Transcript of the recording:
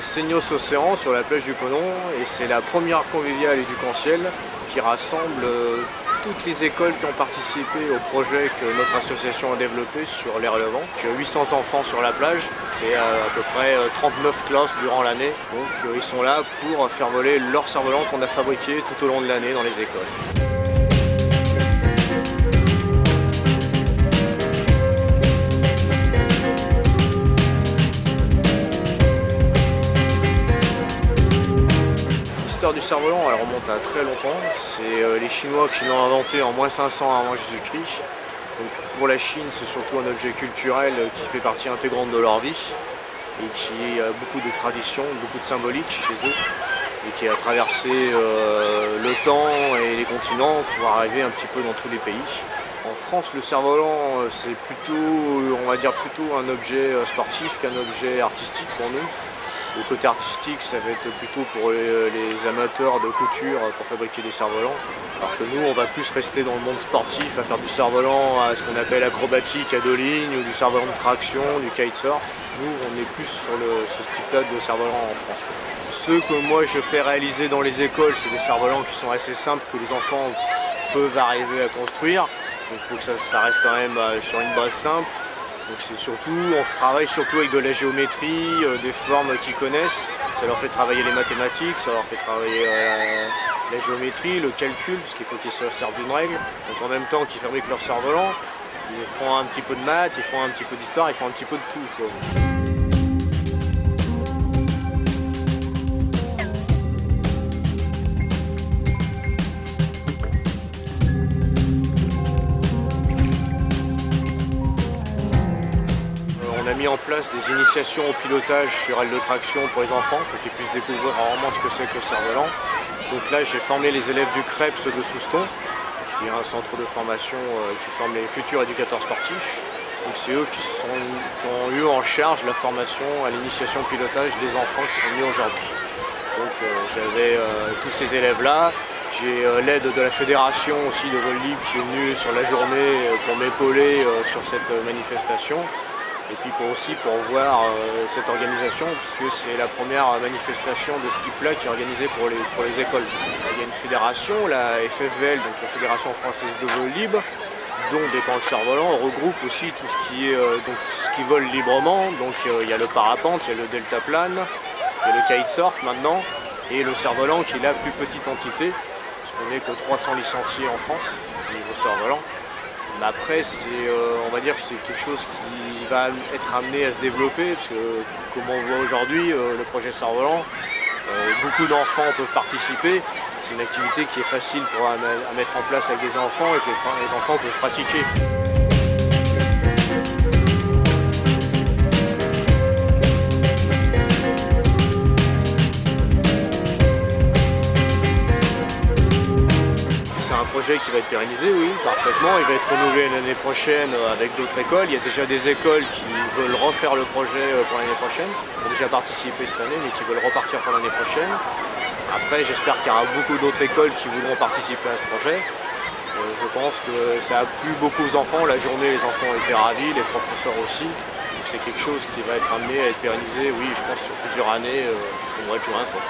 Seignos Océan sur la plage du Penon et c'est la première conviviale éducantielle qui rassemble toutes les écoles qui ont participé au projet que notre association a développé sur l'air levant. Il y a 800 enfants sur la plage, c'est à peu près 39 classes durant l'année. Donc ils sont là pour faire voler leur cerf-volant qu'on a fabriqué tout au long de l'année dans les écoles. L'histoire du cerf-volant, elle remonte à très longtemps. C'est les Chinois qui l'ont inventé en moins 500 avant Jésus-Christ. Donc pour la Chine, c'est surtout un objet culturel qui fait partie intégrante de leur vie et qui a beaucoup de traditions, beaucoup de symbolique chez eux et qui a traversé le temps et les continents pour arriver un petit peu dans tous les pays. En France, le cerf-volant, c'est plutôt, on va dire, plutôt un objet sportif qu'un objet artistique pour nous. Le côté artistique, ça va être plutôt pour les amateurs de couture pour fabriquer des cerfs-volants. Alors que nous, on va plus rester dans le monde sportif, à faire du cerf-volant, à ce qu'on appelle acrobatique à 2 lignes, ou du cerf-volant de traction, du kitesurf. Nous, on est plus sur ce type-là de cerf-volant en France. Ceux que moi je fais réaliser dans les écoles, c'est des cerfs-volants qui sont assez simples, que les enfants peuvent arriver à construire. Donc il faut que ça reste quand même sur une base simple. Donc c'est surtout, on travaille surtout avec de la géométrie, des formes qu'ils connaissent. Ça leur fait travailler les mathématiques, ça leur fait travailler la géométrie, le calcul, parce qu'il faut qu'ils se servent d'une règle. Donc en même temps qu'ils fabriquent leur cerf-volant, ils font un petit peu de maths, ils font un petit peu d'histoire, ils font un petit peu de tout, quoi. On a mis en place des initiations au pilotage sur aile de traction pour les enfants, pour qu'ils puissent découvrir vraiment ce que c'est que le cerf-volant. Donc là, j'ai formé les élèves du CREPS de Souston, qui est un centre de formation qui forme les futurs éducateurs sportifs. Donc c'est eux qui ont eu en charge la formation à l'initiation au pilotage des enfants qui sont venus aujourd'hui. Donc j'avais tous ces élèves-là. J'ai l'aide de la fédération aussi de vol libre qui est venue sur la journée pour m'épauler sur cette manifestation. Et puis pour voir cette organisation, puisque c'est la première manifestation de ce type-là qui est organisée pour les écoles. Il y a une fédération, la FFVL, donc la Fédération Française de Vol Libre, dont dépend le cerf-volant, regroupe aussi tout ce qui vole librement. Donc il y a le parapente, il y a le deltaplane, il y a le kitesurf maintenant, et le cerf-volant qui est la plus petite entité, parce qu'on n'est que 300 licenciés en France au niveau cerf-volant. Mais après, on va dire que c'est quelque chose qui va être amené à se développer, parce que comme on voit aujourd'hui, le projet cerf-volant, beaucoup d'enfants peuvent participer. C'est une activité qui est facile à mettre en place avec des enfants et que les enfants peuvent pratiquer. C'est un projet qui va être pérennisé, oui, parfaitement. Il va être renouvelé l'année prochaine avec d'autres écoles. Il y a déjà des écoles qui veulent refaire le projet pour l'année prochaine, qui ont déjà participé cette année, mais qui veulent repartir pour l'année prochaine. Après, j'espère qu'il y aura beaucoup d'autres écoles qui voudront participer à ce projet. Je pense que ça a plu beaucoup aux enfants. La journée, les enfants étaient ravis, les professeurs aussi. Donc c'est quelque chose qui va être amené à être pérennisé, oui, je pense sur plusieurs années au mois de juin, quoi.